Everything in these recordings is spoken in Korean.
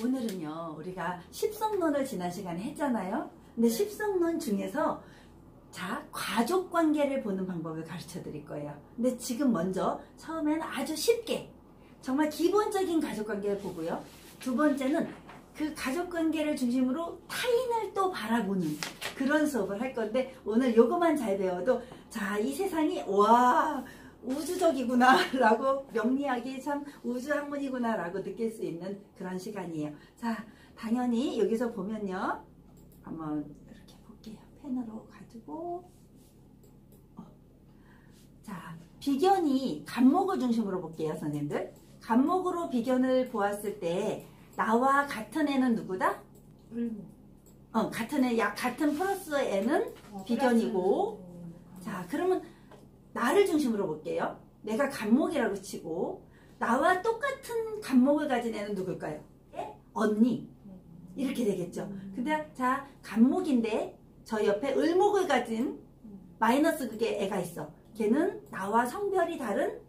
오늘은요, 우리가 십성론을 지난 시간에 했잖아요. 근데 십성론 중에서 자, 가족 관계를 보는 방법을 가르쳐 드릴 거예요. 근데 지금 먼저 처음에는 아주 쉽게 정말 기본적인 가족 관계를 보고요. 두 번째는 그 가족 관계를 중심으로 타인을 또 바라보는 그런 수업을 할 건데, 오늘 요거만 잘 배워도 자, 이 세상이 와 우주적이구나 라고, 명리학이 참 우주학문이구나 라고 느낄 수 있는 그런 시간이에요. 자, 당연히 여기서 보면요, 한번 이렇게 볼게요. 펜으로 가지고 자, 비견이 간목을 중심으로 볼게요. 선생님들, 간목으로 비견을 보았을 때 나와 같은 애는 누구다? 같은 애, 같은 플러스 애는 비견이고, 자, 그러면 나를 중심으로 볼게요. 내가 간목이라고 치고 나와 똑같은 간목을 가진 애는 누굴까요? 언니. 이렇게 되겠죠. 근데 자, 간목인데 저 옆에 을목을 가진 마이너스 극의 애가 있어. 걔는 나와 성별이 다른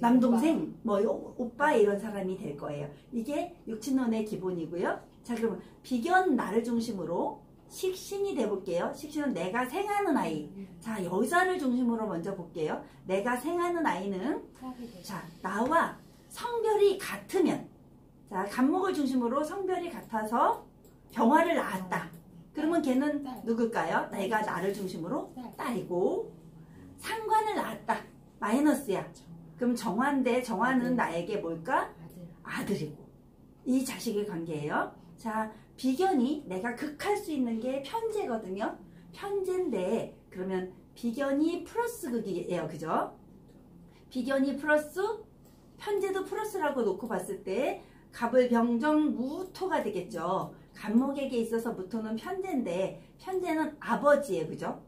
남동생, 뭐 오빠 이런 사람이 될 거예요. 이게 육친론의 기본이고요. 자, 그러면 비견 나를 중심으로 식신이 돼볼게요. 식신은 내가 생하는 아이. 자, 여자를 중심으로 먼저 볼게요. 내가 생하는 아이는 자, 나와 성별이 같으면, 자, 간목을 중심으로 성별이 같아서 병화를 낳았다. 그러면 걔는 누굴까요? 내가 나를 중심으로 딸이고, 상관을 낳았다. 마이너스야. 그럼 정화인데 정화는 나에게 뭘까? 아들이고. 이 자식의 관계예요. 자, 비견이 내가 극할 수 있는 게 편제거든요. 편제인데 그러면 비견이 플러스 극이에요. 그죠? 비견이 플러스, 편제도 플러스라고 놓고 봤을 때 갑을 병정 무토가 되겠죠. 간목에게 있어서 무토는 편제인데, 편제는 아버지예요. 그죠?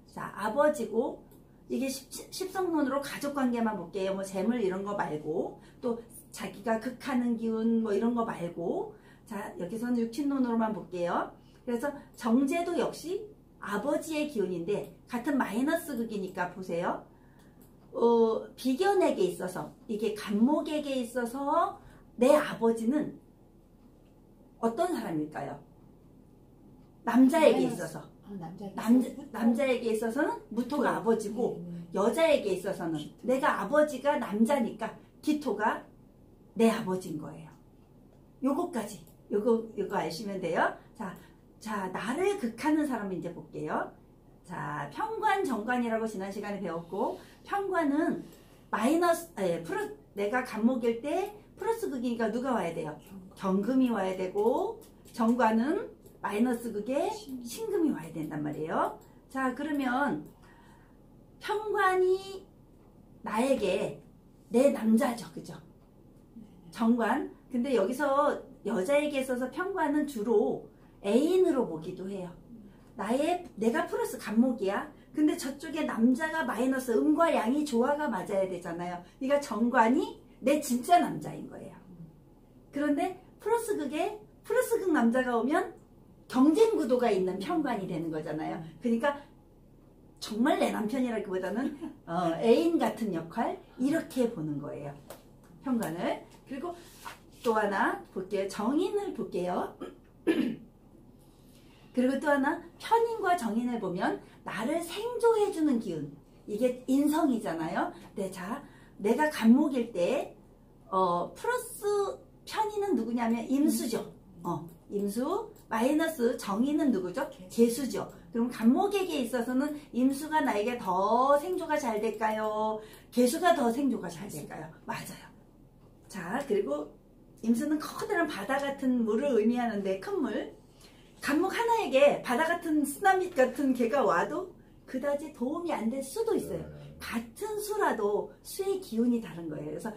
자, 아버지고, 이게 십성론으로 가족관계만 볼게요. 뭐 재물 이런 거 말고, 또 자기가 극하는 기운 뭐 이런 거 말고, 자, 여기서는 육친론으로만 볼게요. 그래서 정제도 역시 아버지의 기운인데 같은 마이너스 극이니까 보세요. 비견에게 있어서, 이게 간목에게 있어서 내 아버지는 어떤 사람일까요? 남자에게 있어서. 남자에게 있어서는 무토가 아버지고, 여자에게 있어서는 내가 아버지가 남자니까 기토가 내 아버지인 거예요. 요거까지. 요거 아시면 돼요. 자, 나를 극하는 사람을 이제 볼게요. 자, 편관, 정관이라고 지난 시간에 배웠고, 편관은 마이너스, 내가 간목일 때 플러스 극이니까 누가 와야 돼요? 경금이 와야 되고, 정관은 마이너스 극에 신금이 와야 된단 말이에요. 자, 그러면 편관이 나에게 내 남자죠. 그죠? 정관. 근데 여기서 여자에게 있어서 편관은 주로 애인으로 보기도 해요. 내가 플러스 간목이야. 근데 저쪽에 남자가 마이너스, 음과 양이 조화가 맞아야 되잖아요. 그러니까 정관이 내 진짜 남자인 거예요. 그런데 플러스 극 남자가 오면 경쟁 구도가 있는 편관이 되는 거잖아요. 그러니까 정말 내 남편이라기보다는 애인 같은 역할, 이렇게 보는 거예요. 편관을. 그리고 또 하나 볼게요. 정인을 볼게요. 그리고 또 하나, 편인과 정인을 보면 나를 생조해주는 기운, 이게 인성이잖아요. 네, 자, 내가 간목일 때 플러스 편인은 누구냐면 임수죠. 임수, 마이너스 정인은 누구죠? 계수죠. 그럼 간목에게 있어서는 임수가 나에게 더 생조가 잘 될까요? 계수가 더 생조가 잘 될까요? 맞아요. 자, 그리고 임수는 커다란 바다 같은 물을 의미하는데, 큰 물. 간목 하나에게 바다 같은 쓰나미 같은 개가 와도 그다지 도움이 안 될 수도 있어요. 같은 수라도 수의 기운이 다른 거예요. 그래서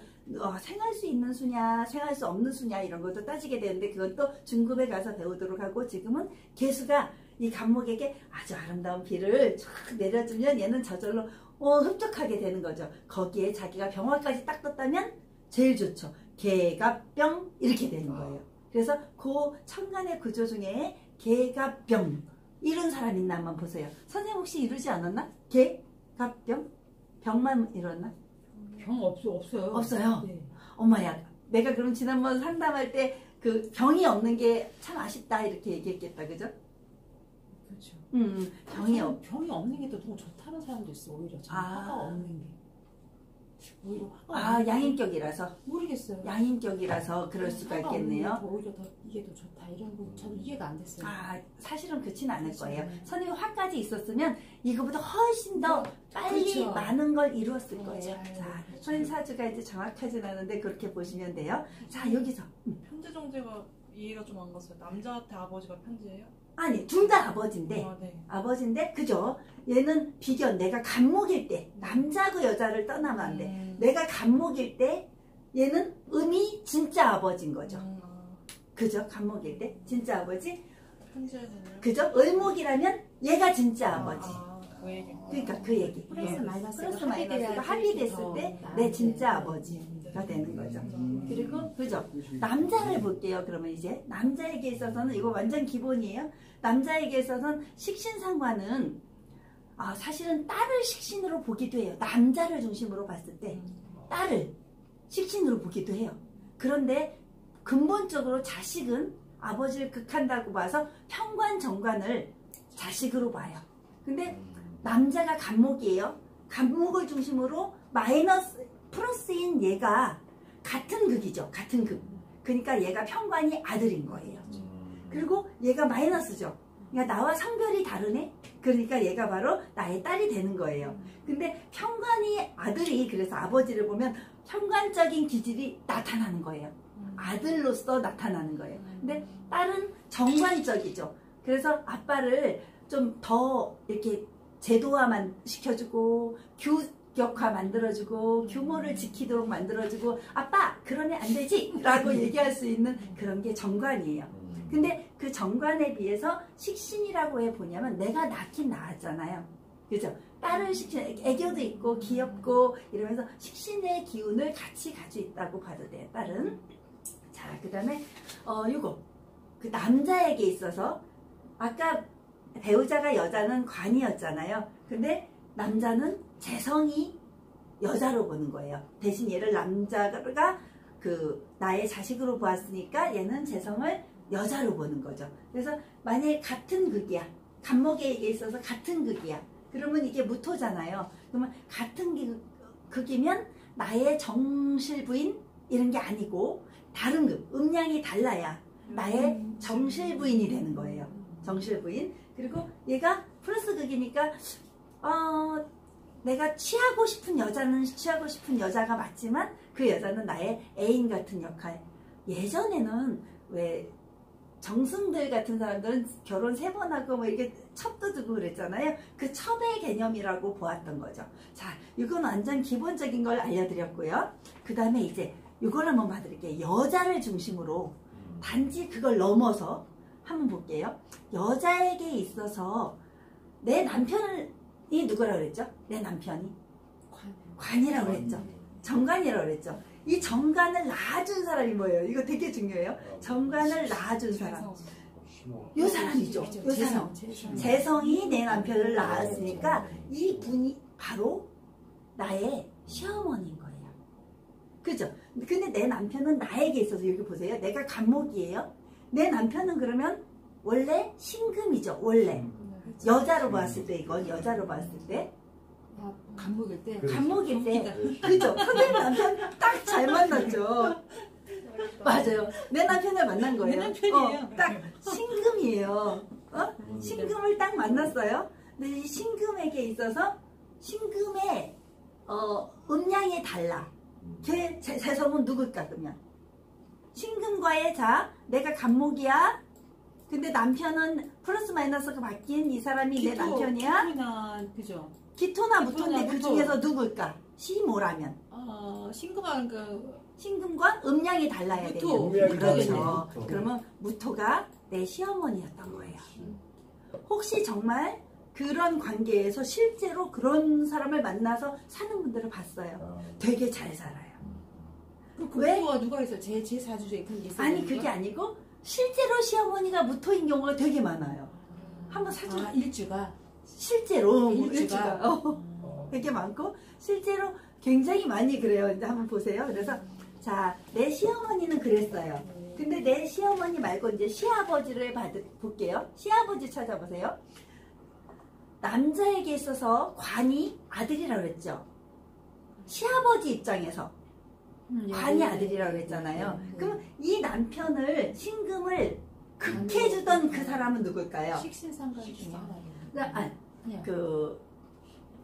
생할 수 있는 수냐, 생할 수 없는 수냐, 이런 것도 따지게 되는데, 그건 또 중급에 가서 배우도록 하고, 지금은 개수가 이 간목에게 아주 아름다운 비를 쫙 내려주면 얘는 저절로 흡족하게 되는 거죠. 거기에 자기가 병화까지 딱 떴다면 제일 좋죠. 개갑병 이렇게 되는 거예요. 그래서 그 천간의 구조 중에 개갑병 이런 사람 있나 한번 보세요. 선생님 혹시 이루지 않았나? 개갑병? 병만 이뤘나? 병 없어요. 없어요? 네. 엄마야, 내가 그럼 지난번 상담할 때 그 병이 없는 게 참 아쉽다 이렇게 얘기했겠다, 그죠? 그렇죠. 병이 없. 병이 없는 게 더 너무 좋다는 사람도 있어. 오히려 화가 없는 게. 오히려 화가 아, 양인격이라서. 모르겠어요. 양인격이라서 그럴 수가 있겠네요. 오히려 더 이게 더 좋다 이런 거 저는 이해가 안 됐어요. 아, 사실은 그렇진 않을 그렇죠. 거예요. 선생님 화까지 있었으면 이거보다 훨씬 더 빨리 그렇죠. 많은 걸 이루었을 거예요. 잘, 자, 그렇죠. 선생님 사주가 이제 정확하진 않은데 그렇게 보시면 돼요. 자, 여기서 편제 정제가 이해가 좀 안 갔어요. 남자한테 아버지가 편제예요? 아니 둘 다 아버지인데 아, 네. 아버지인데 그죠? 얘는 비견 내가 간목일 때 남자고 여자를 떠나면 안 돼. 내가 간목일 때 얘는 음이 진짜 아버지인 거죠. 그죠? 간목일 때 진짜 아버지. 편제해야 되나요? 그죠? 을목이라면 얘가 진짜 아버지. 그 얘기. 그러니까 그 얘기. 플러스 마이너스가 플러스 마이너스가 합의됐을 때 내 진짜 아버지가 되는 거죠. 그리고 그죠? 남자를 볼게요. 그러면 이제 남자에게 있어서는 이거 완전 기본이에요. 남자에게 있어서는 식신상관은 사실은 딸을 식신으로 보기도 해요. 남자를 중심으로 봤을 때 딸을 식신으로 보기도 해요. 그런데 근본적으로 자식은 아버지를 극한다고 봐서 편관 정관을 자식으로 봐요. 근데 남자가 간목이에요. 간목을 중심으로 마이너스 플러스인 얘가 같은 극이죠. 같은 극. 그러니까 얘가 편관이 아들인 거예요. 그리고 얘가 마이너스죠. 그러니까 나와 성별이 다르네. 그러니까 얘가 바로 나의 딸이 되는 거예요. 근데 편관이 아들이 그래서 아버지를 보면 편관적인 기질이 나타나는 거예요. 아들로서 나타나는 거예요. 근데 딸은 정관적이죠. 그래서 아빠를 좀 더 이렇게 제도화만 시켜주고 규격화 만들어주고 규모를 지키도록 만들어주고 아빠 그러면 안 되지 라고 얘기할 수 있는 그런 게 정관이에요. 근데 그 정관에 비해서 식신이라고 해보냐면 내가 낳긴 낳았잖아요. 그죠? 딸을 식신, 애교도 있고 귀엽고 이러면서 식신의 기운을 같이 가지고 있다고 봐도 돼요. 딸은. 자, 그 다음에 요거 그 남자에게 있어서 아까 배우자가 여자는 관이었잖아요. 근데 남자는 재성이 여자로 보는 거예요. 대신 얘를 남자가 그 나의 자식으로 보았으니까 얘는 재성을 여자로 보는 거죠. 그래서 만약에 같은 극이야. 간목에게 있어서 같은 극이야. 그러면 이게 무토잖아요. 그러면 같은 극이면 나의 정실 부인 이런 게 아니고 다른 극, 음양이 달라야 나의 정실 부인이 되는 거예요. 정실 부인. 그리고 얘가 플러스 극이니까 내가 취하고 싶은 여자는 취하고 싶은 여자가 맞지만 그 여자는 나의 애인 같은 역할. 예전에는 왜 정승들 같은 사람들은 결혼 3번 하고 뭐 이렇게 첩도 두고 그랬잖아요. 그 첩의 개념이라고 보았던 거죠. 자, 이건 완전 기본적인 걸 알려드렸고요. 그 다음에 이제 이걸 한번 봐드릴게요. 여자를 중심으로 단지 그걸 넘어서 한번 볼게요. 여자에게 있어서 내 남편이 누구라고 그랬죠? 내 남편이 관이라고 그랬죠. 정관이라고 그랬죠. 이 정관을 낳아준 사람이 뭐예요? 이거 되게 중요해요. 정관을 낳아준 사람. 요 사람이죠. 요 사람. 재성이 내 남편을 낳았으니까 이 분이 바로 나의 시어머니인 거예요. 그죠? 근데 내 남편은 나에게 있어서 여기 보세요. 내가 간목이에요. 내 남편은 그러면 원래 신금이죠. 원래. 여자로 봤을 때 이건 여자로 봤을 때. 간목일 때. 간목일 때. 그죠? 선생님 남편 딱 잘 만났죠. 맞아요. 내 남편을 만난 거예요. 내 남편이에요. 딱 신금이에요. 신금을 딱 만났어요. 근데 이 신금에게 있어서 신금의 음양이 달라. 걔 재성은 누굴까 그러면? 신금과의 내가 간목이야. 근데 남편은 플러스 마이너스가 바뀐 이 사람이 내 남편이야. 기토나 그죠? 기토나 무토인데 그 중에서 누굴까? 시모라면. 신금한 신금과 음양이 달라야 돼요. 무토. 그렇죠. 그러면 무토가 내 시어머니였던 거예요. 혹시 정말 그런 관계에서 실제로 그런 사람을 만나서 사는 분들을 봤어요. 되게 잘 살아요. 왜? 누가 있어요? 제 사주에 그런 게 있어요? 아니 그게 아니고 실제로 시어머니가 무토인 경우가 되게 많아요. 한번 사주 일주가 실제로 일주가 되게 많고 실제로 굉장히 많이 그래요. 이제 한번 보세요. 그래서 자, 내 시어머니는 그랬어요. 근데 내 시어머니 말고 이제 시아버지를 볼게요. 시아버지 찾아보세요. 남자에게 있어서 관이 아들이라고 그랬죠. 시아버지 입장에서 관이 아들이라고 그랬잖아요. 그럼 이 남편을 신금을 극해주던 그 사람은 누굴까요? 식신상관 중에 하나예요.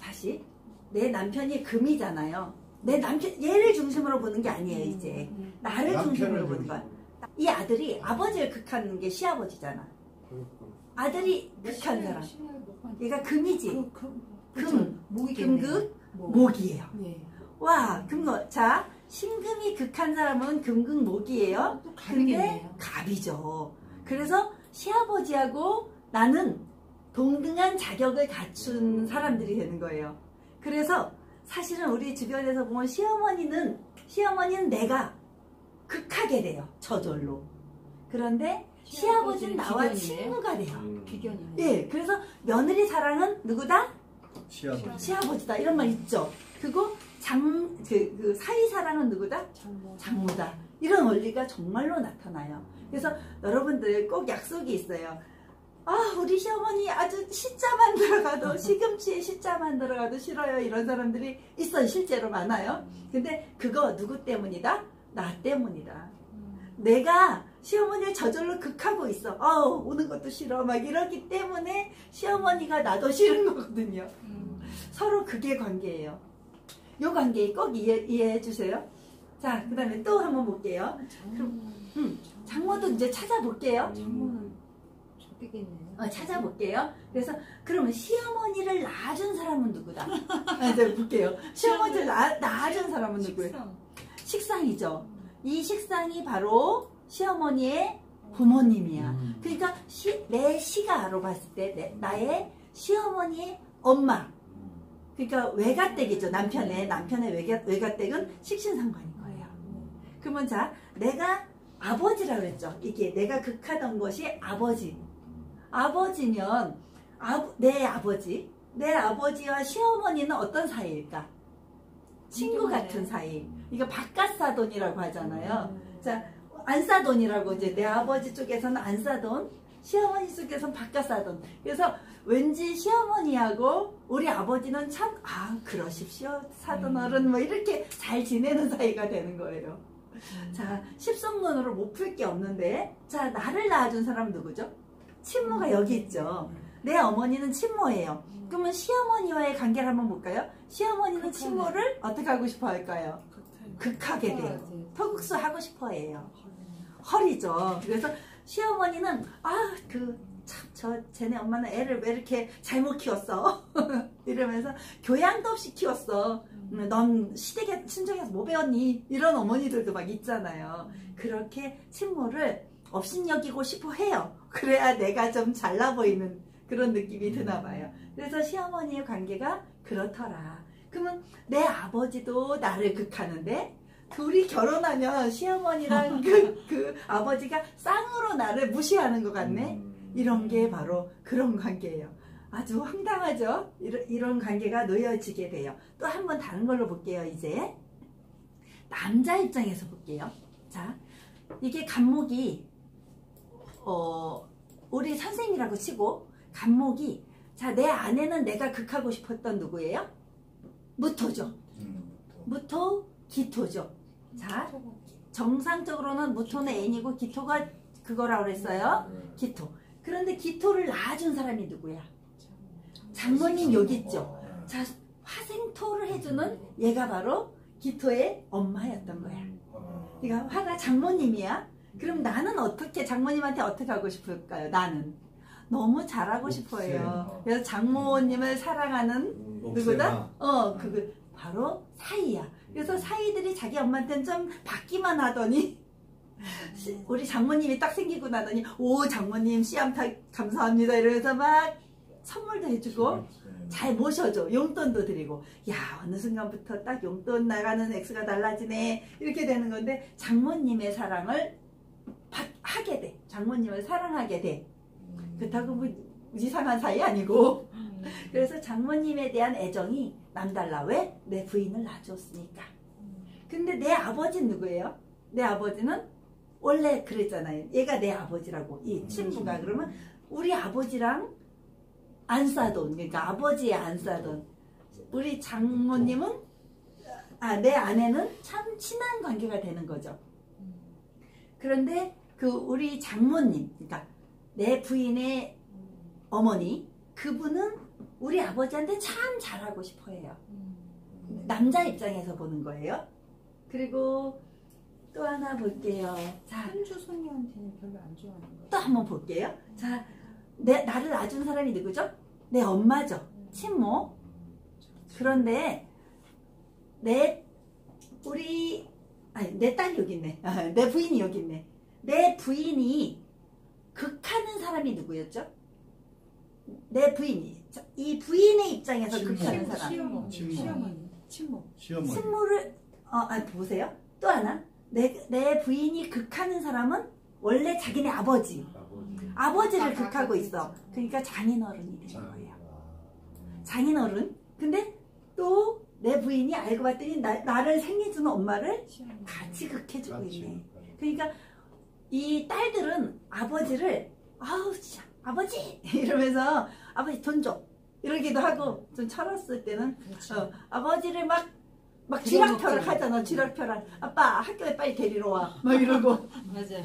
다시 내 남편이 금이잖아요. 내 남편 얘를 중심으로 보는 게 아니에요. 이제 나를 중심으로 보는 거야. 이 아들이 아버지를 극하는 게 시아버지잖아. 아들이 극한 사람. 얘가 금이지. 금극 목이에요. 와, 금거. 자, 신금이 극한 사람은 금극목이에요. 근데 갑이죠. 그래서 시아버지하고 나는 동등한 자격을 갖춘 사람들이 되는 거예요. 그래서 사실은 우리 주변에서 보면 시어머니는 내가 극하게 돼요. 저절로. 그런데 시아버지는 나와 친구가 돼요. 비견이네. 예, 그래서 며느리 사랑은 누구다? 시아버지. 시아버지다. 이런 말 있죠. 그리고 그 사위 사랑은 누구다? 장모다. 이런 원리가 정말로 나타나요. 그래서 여러분들 꼭 약속이 있어요. 아, 우리 시어머니 아주 시자만 들어가도, 시금치에 시자만 들어가도 싫어요. 이런 사람들이 있어요. 실제로 많아요. 근데 그거 누구 때문이다? 나 때문이다. 내가 시어머니를 저절로 극하고 있어. 오는 것도 싫어. 막 이러기 때문에 시어머니가 나도 싫은 거거든요. 서로 그게 관계예요. 요 관계 꼭 이해해 주세요. 자, 그 다음에 또 한번 볼게요. 장모도 이제 찾아볼게요. 장모는 적겠네요. 찾아볼게요. 그래서 그러면 시어머니를 낳아준 사람은 누구다? 이제 볼게요. 시어머니를 낳아준 사람은 누구예요? 식상이죠. 이 식상이 바로 시어머니의 부모님이야. 그러니까 내 시가로 봤을 때 나의 시어머니의 엄마. 그러니까 외가댁이죠. 남편의 외가댁은 식신상관인 거예요. 그러면 자, 내가 아버지라고 했죠. 이게 내가 극하던 것이 아버지. 아버지면 내 아버지와 시어머니는 어떤 사이일까? 친구 같은 사이. 이거 바깥사돈이라고 하잖아요. 자, 안사돈이라고 이제 내 아버지 쪽에서는 안사돈, 시어머니 쪽에서는 바깥사돈. 그래서 왠지 시어머니하고 우리 아버지는 참 그러십시오 사돈 어른 뭐 이렇게 잘 지내는 사이가 되는 거예요. 자, 십성론으로 못 풀 게 없는데, 자, 나를 낳아준 사람은 누구죠? 친모가 여기 있죠. 내 어머니는 친모예요. 그러면 시어머니와의 관계를 한번 볼까요? 시어머니는 친모를 어떻게 하고 싶어 할까요? 극하게 돼요. 토국수 하고 싶어 해요. 헐이죠. 그래서 시어머니는 쟤네 엄마는 애를 왜 이렇게 잘못 키웠어? 이러면서 교양도 없이 키웠어. 넌 시댁에 친정에서 뭐 배웠니? 이런 어머니들도 막 있잖아요. 그렇게 친모를 업신여기고 싶어 해요. 그래야 내가 좀 잘나 보이는 그런 느낌이 드나 봐요. 그래서 시어머니의 관계가 그렇더라. 그러면 내 아버지도 나를 극하는데 둘이 결혼하면 시어머니랑 그 아버지가 쌍으로 나를 무시하는 것 같네. 이런 게 바로 그런 관계예요. 아주 황당하죠? 이런 관계가 놓여지게 돼요. 또 한 번 다른 걸로 볼게요. 이제 남자 입장에서 볼게요. 자, 이게 간목이 우리 선생이라고 치고 간목이, 자, 내 아내는 내가 극하고 싶었던 누구예요? 무토죠. 무토, 기토죠. 자, 정상적으로는 무토는 애인이고 기토가 그거라고 그랬어요. 기토. 그런데 기토를 낳아준 사람이 누구야? 장모님 여기 있죠. 자, 화생토를 해주는 얘가 바로 기토의 엄마였던 거야. 그러니까 화가 장모님이야. 그럼 나는 어떻게 장모님한테 어떻게 하고 싶을까요? 나는 너무 잘하고 싶어요. 그래서 장모님을 사랑하는 누구다? 바로 사이야. 그래서 사이들이 자기 엄마한테는 좀 받기만 하더니 우리 장모님이 딱 생기고 나더니 오 장모님 씨암탉 감사합니다 이러면서 막 선물도 해주고 잘 모셔줘. 용돈도 드리고, 야 어느 순간부터 딱 용돈 나가는 액수가 달라지네 이렇게 되는 건데 장모님의 사랑을 하게 돼. 장모님을 사랑하게 돼. 그렇다고 뭐 이상한 사이 아니고. 그래서 장모님에 대한 애정이 남달라. 왜? 내 부인을 낳아줬으니까. 근데 내 아버지는 누구예요? 내 아버지는 원래 그랬잖아요. 얘가 내 아버지라고. 이 친구가. 그러면 우리 아버지랑 안 싸던, 그러니까 아버지의 안 싸던 우리 장모님은, 내 아내는 참 친한 관계가 되는 거죠. 그런데 그 우리 장모님, 그러니까 내 부인의 어머니, 그분은 우리 아버지한테 참 잘하고 싶어 해요. 남자 입장에서 보는 거예요. 그리고 또 하나 볼게요. 자, 현주 손녀한테는 별로 안 좋아하는 거예요. 또 한번 볼게요. 자, 나를 낳아준 사람이 누구죠? 내 엄마죠. 친모. 그런데 내 딸이 여기 있네. 내 부인이 여기 있네. 내 부인이 극하는 사람이 누구였죠? 내 부인이. 이 부인의 입장에서 친모. 극하는 사람. 시어머니. 친모. 시어머니. 친모를 보세요. 또 하나. 내 부인이 극하는 사람은 원래 자기네 아버지를 극하고 있어. 그러니까 장인어른이 되는 거예요. 장인어른. 근데 또 내 부인이 알고 봤더니 나를 생겨주는 엄마를 같이 극해주고 있네. 그러니까 이 딸들은 아버지를 아버지 이러면서 아버지 돈 줘 이러기도 하고, 좀 철없을 때는 그렇죠. 아버지를 막 쥐락펴락 하잖아. 쥐락펴락. 아빠 학교에 빨리 데리러 와 막 이러고 맞아요.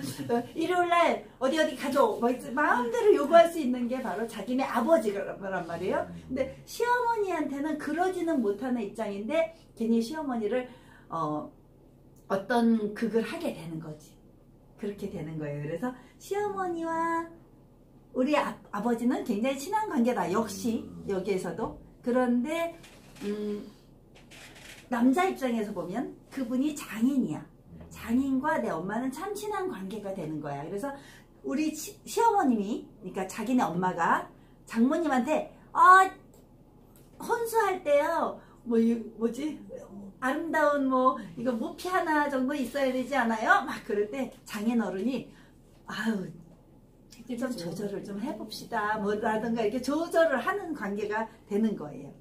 일요일날 어디 가줘 막 마음대로 요구할 수 있는 게 바로 자기네 아버지란 말이에요. 근데 시어머니한테는 그러지는 못하는 입장인데 괜히 시어머니를 어떤 극을 하게 되는 거지. 그렇게 되는 거예요. 그래서 시어머니와 우리 아버지는 굉장히 친한 관계다. 역시 여기에서도. 그런데 남자 입장에서 보면 그분이 장인이야. 장인과 내 엄마는 참 친한 관계가 되는 거야. 그래서 우리 시어머님이, 그러니까 자기네 엄마가 장모님한테 혼수할 때요 아름다운 이거 모피 하나 정도 있어야 되지 않아요? 막 그럴 때 장인어른이 좀 조절을 좀 해봅시다 라든가 이렇게 조절을 하는 관계가 되는 거예요.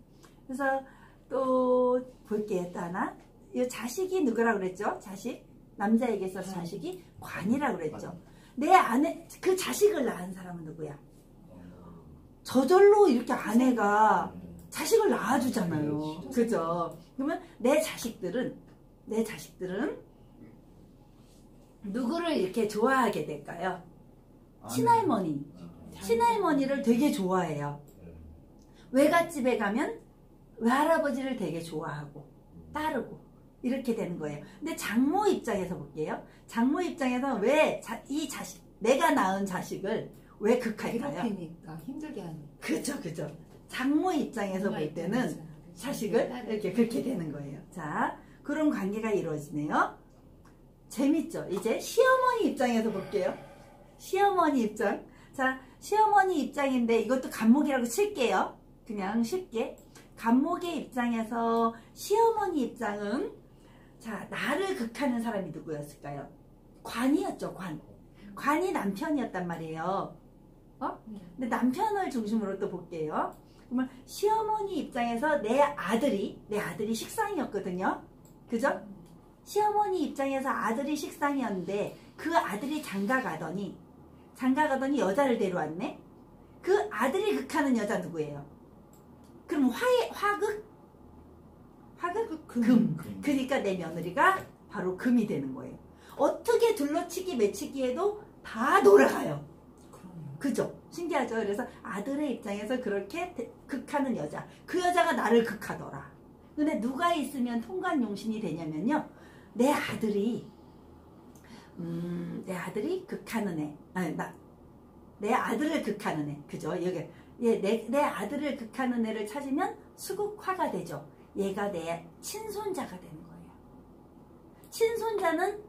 그래서 또 볼게요. 또 하나. 이 자식이 누구라고 그랬죠? 자식. 남자에게서 자식이 관이라고 그랬죠. 내 아내, 그 자식을 낳은 사람은 누구야? 저절로 이렇게 아내가 자식을 낳아주잖아요. 그죠? 그러면 내 자식들은 누구를 이렇게 좋아하게 될까요? 친할머니. 친할머니를 되게 좋아해요. 외갓집에 가면 외할아버지를 되게 좋아하고 따르고 이렇게 되는 거예요. 근데 장모 입장에서 볼게요. 장모 입장에서 왜 이 자식, 내가 낳은 자식을 왜 극할까요? 괴롭히니까 힘들게 하는. 그죠. 장모 입장에서 볼 때는 자식을 이렇게 그렇게 되는 거예요. 자, 그런 관계가 이루어지네요. 재밌죠? 이제 시어머니 입장에서 볼게요. 시어머니 입장. 자, 시어머니 입장인데 이것도 간목이라고 칠게요. 그냥 쉽게. 간목의 입장에서 시어머니 입장은, 자, 나를 극하는 사람이 누구였을까요? 관이었죠. 관이 남편이었단 말이에요. 근데 남편을 중심으로 또 볼게요. 그러면 시어머니 입장에서 내 아들이 식상이었거든요. 그죠? 시어머니 입장에서 아들이 식상이었는데 그 아들이 장가 가더니 여자를 데려왔네. 그 아들이 극하는 여자 누구예요? 그럼 화극? 금. 그러니까 내 며느리가 바로 금이 되는 거예요. 어떻게 둘러치기 매치기 해도 다 돌아가요. 그죠? 신기하죠? 그래서 아들의 입장에서 그렇게 극하는 여자, 그 여자가 나를 극하더라. 근데 누가 있으면 통관용신이 되냐면요, 내 아들이 극하는 애, 내 아들을 극하는 애, 그죠? 여기 내 아들을 극하는 애를 찾으면 수극화가 되죠. 얘가 내 친손자가 되는 거예요. 친손자는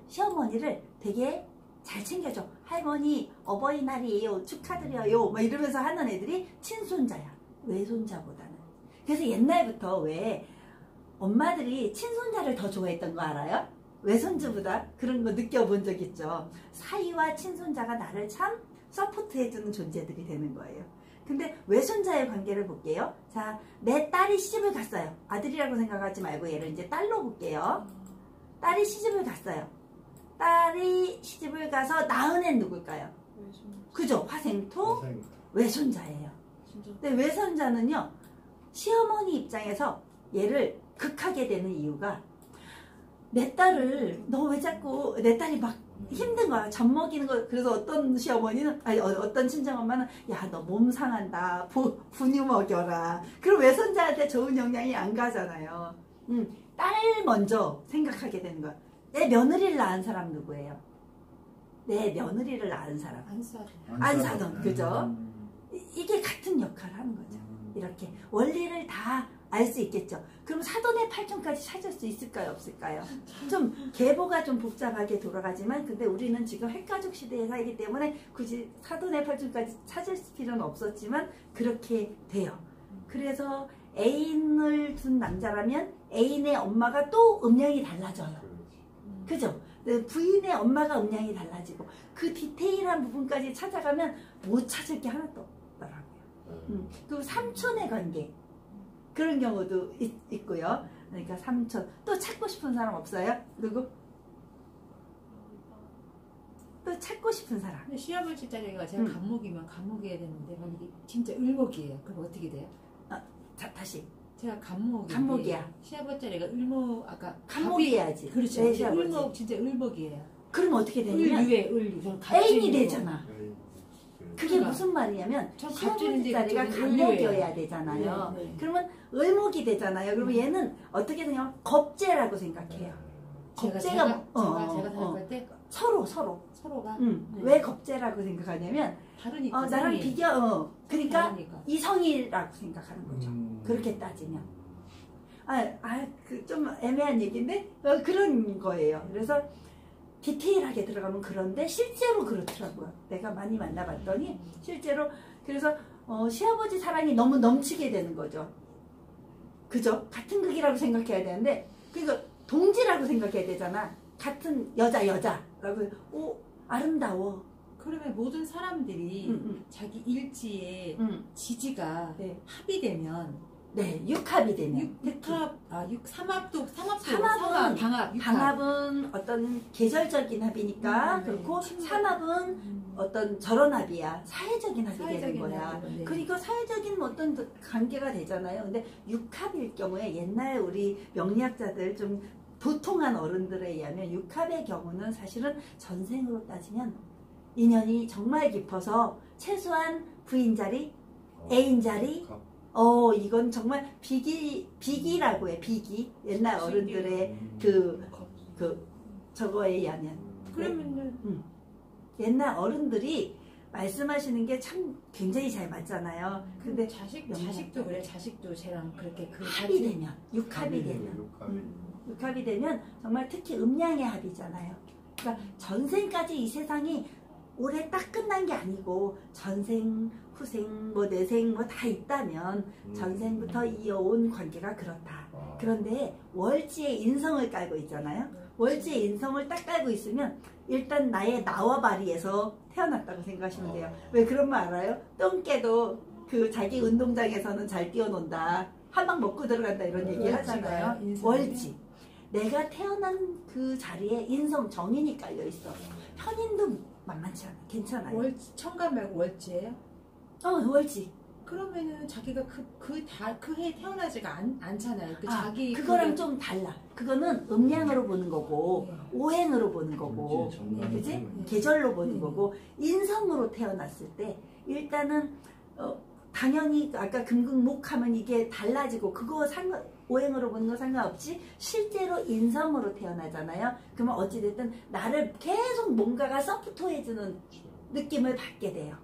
시어머니를 되게 잘 챙겨줘. 할머니 어버이날이에요, 축하드려요, 막 이러면서 하는 애들이 친손자야. 외손자보다는. 그래서 옛날부터 왜 엄마들이 친손자를 더 좋아했던 거 알아요? 외손주보다. 그런 거 느껴본 적 있죠. 사위와 친손자가 나를 참 서포트해주는 존재들이 되는 거예요. 근데 외손자의 관계를 볼게요. 자, 내 딸이 시집을 갔어요. 아들이라고 생각하지 말고 얘를 이제 딸로 볼게요. 딸이 시집을 갔어요. 딸이 시집을 가서 낳은 애는 누굴까요? 그죠? 화생토 외손자예요. 진짜. 근데 외손자는요, 시어머니 입장에서 얘를 극하게 되는 이유가 내 딸을 너 왜 자꾸 내 딸이 막 힘든 거야. 젖 먹이는 거. 그래서 어떤 시어머니는 아니 어떤 친정엄마는 야 너 몸 상한다. 분유 먹여라. 그럼 외손자한테 좋은 영향이 안 가잖아요. 딸 먼저 생각하게 되는 거야. 내 며느리를 낳은 사람 누구예요? 내 며느리를 낳은 사람. 안사돈. 그죠? 이게 같은 역할을 하는 거죠. 이렇게 원리를 다 알 수 있겠죠. 그럼 사돈의 팔촌까지 찾을 수 있을까요? 없을까요? 좀 계보가 좀 복잡하게 돌아가지만 근데 우리는 지금 핵가족 시대에 살기 때문에 굳이 사돈의 팔촌까지 찾을 필요는 없었지만 그렇게 돼요. 그래서 애인을 둔 남자라면 애인의 엄마가 또 음량이 달라져요. 그죠? 부인의 엄마가 음량이 달라지고 그 디테일한 부분까지 찾아가면 못 찾을 게 하나도 없더라고요. 그리고 삼촌의 관계 그런 경우도 있고요. 그러니까 삼촌 또 찾고 싶은 사람 없어요? 누구? 또 찾고 싶은 사람. 근데 시아버지 자리가 제가 간목이면 간목이어야 되는데 만약에 진짜 을목이에요. 그럼 어떻게 돼요? 자 다시. 제가 간목인데 간목이야. 시아버지 자리가 을목 아까 간목이어야지. 그렇죠. 네, 시아버지. 을목 진짜 을목이에요. 그럼 어떻게 되냐면 을유에 을 애인이 되잖아. 그게 그러니까. 무슨 말이냐면 전 시아버지 자리가 갑자기 간목이어야 되잖아요. 네, 네. 그러면 을목이 되잖아요. 그러면 얘는 어떻게 되냐면 겁재라고 생각해요. 겁재가 제가 생각할 때 서로가 네. 왜 겁재라고 생각하냐면 다르니까 나랑 그러니까 다르니까. 이성이라고 생각하는 거죠. 그렇게 따지면 그 좀 애매한 얘기인데 그런 거예요. 그래서 디테일하게 들어가면 그런데 실제로 그렇더라고요. 내가 많이 만나봤더니 실제로 그래서 시아버지 사랑이 너무 넘치게 되는 거죠. 그죠? 같은 극이라고 생각해야 되는데 그러니까 동지라고 생각해야 되잖아. 같은 여자라고 아름다워. 그러면 모든 사람들이 자기 일지에 지지가 네. 합이 되면 네, 육합이 되면 삼합은 방합은 어떤 계절적인 합이니까 그렇고 삼합은 어떤 저런 합이야. 사회적인 합이 되는 거야. 네. 그러니까 사회적인 어떤 관계가 되잖아요. 근데 육합일 경우에 옛날 우리 명리학자들 좀 도통한 어른들에 의하면 육합의 경우는 사실은 전생으로 따지면 인연이 정말 깊어서 최소한 부인 자리, 애인 자리 이건 정말 비기라고 해. 비기. 옛날 어른들의 저거에 의하면. 그러면은 옛날 어른들이 말씀하시는 게 참 굉장히 잘 맞잖아요. 근데 자식도 그래. 자식도 쟤랑 그렇게 합이 되면, 육합이 되면. 육합이 되면 정말 특히 음양의 합이잖아요. 그러니까 전생까지 이 세상이 올해 딱 끝난 게 아니고 전생, 후생, 내생 다 있다면 전생부터 이어온 관계가 그렇다. 그런데 월지의 인성을 깔고 있잖아요. 월지의 인성을 딱 깔고 있으면 일단 나의 나와바리에서 태어났다고 생각하시면 돼요. 왜 그런 말 알아요? 똥개도 그 자기 운동장에서는 잘 뛰어논다. 한 방 먹고 들어간다 이런 얘기 하잖아요. 월지. 내가 태어난 그 자리에 인성 정인이 깔려 있어. 편인도 만만치 않아. 괜찮아요. 청간 말고 월지예요? 월지. 그러면은 자기가 그 해에 태어나지가 않잖아요. 그거랑 좀 달라. 그거는 음양으로 보는 거고 오행으로 보는 거고, 그지? 계절로 보는 거고 인성으로 태어났을 때 일단은 당연히 아까 금극목하면 이게 달라지고 그거 오행으로 보는 거 상관없이 실제로 인성으로 태어나잖아요. 그러면 어찌됐든 나를 계속 뭔가가 서포트해주는 느낌을 받게 돼요.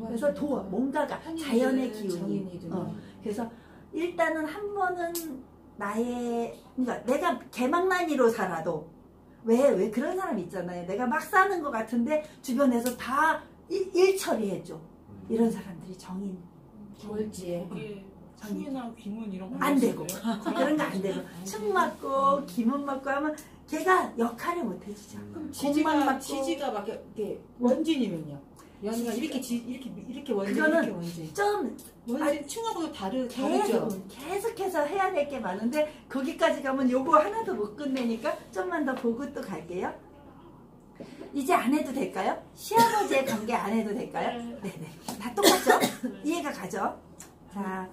그래서 뭔가가 자연의 기운이. 그래서 일단은 한 번은 그러니까 내가 개망난이로 살아도 왜 그런 사람 있잖아요. 내가 막 사는 것 같은데 주변에서 다 일처리해줘. 이런 사람들이 정인. 월지에. 충이나 귀문 이런 거 안 되고 그런 거 안 되고 충 맞고 기문 맞고 하면 걔가 역할을 못 해주죠. 그럼 지지가 막 이렇게 원진이면요? 연이가 이렇게 원지, 그거는 이렇게 원지. 좀 원지 층하고 다르죠? 계속해서 해야 될 게 많은데 거기까지 가면 요거 하나도 못 끝내니까 좀만 더 보고 또 갈게요. 이제 안 해도 될까요? 시아버지의 관계 안 해도 될까요? 네네. 다 똑같죠? 이해가 가죠? 자.